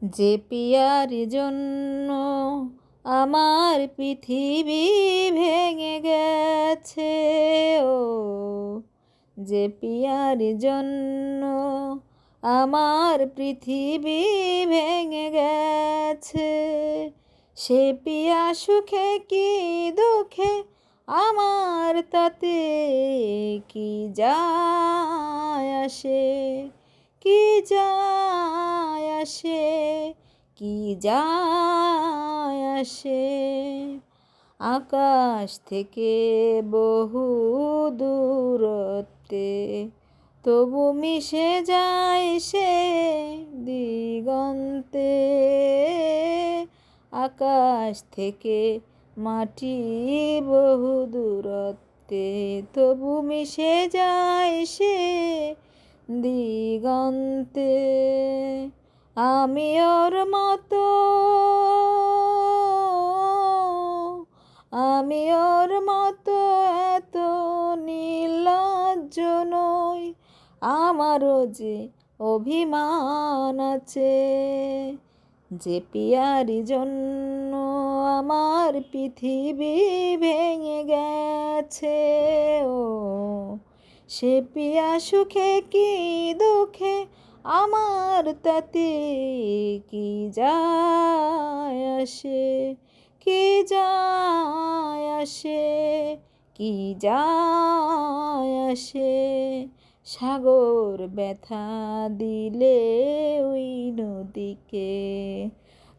যে পিয়ার জন্য আমার পৃথিবী ভেঙে গেছে, ও যে পিয়ার জন্য আমার পৃথিবী ভেঙে গেছে, সে পিয়া সুখে কি দুঃখে আমার তাতে কি যায় আসে, কি যায় আসে, কি যায় আসে। আকাশ থেকে বহু দূরত্বে তবু মিশে যায় সে দিগন্তে। আকাশ থেকে মাটি বহু দূরত্বে তবু মিশে যায় সে দিগন্তে। আমি ওর মতো, আমি ওর মতো এত নির্লজ্জ নই, আমারও যে অভিমান আছে। যে পিয়ার জন্য আমার পৃথিবী ভেঙে গেছে, ও সে পিয়া সুখে কি দুঃখে আমার তাতে কি যায় আসে, কি যায় আসে, কি যায় আসে। সাগর ব্যথা দিলে ওই নদীকে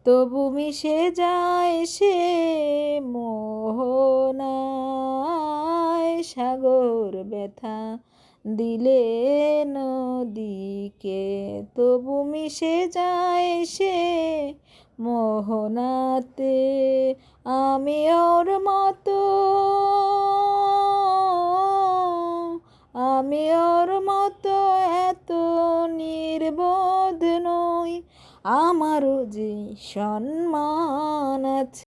তবু মিশে যায় সে মোহনায়। সাগর ব্যথা দিলে নদীকে তবু মিশে যায় সে মোহনাতে। আমি ওর মতো, আমি ওর মতো এত নির্বোধ নই, আমারও যে সম্মান আছে।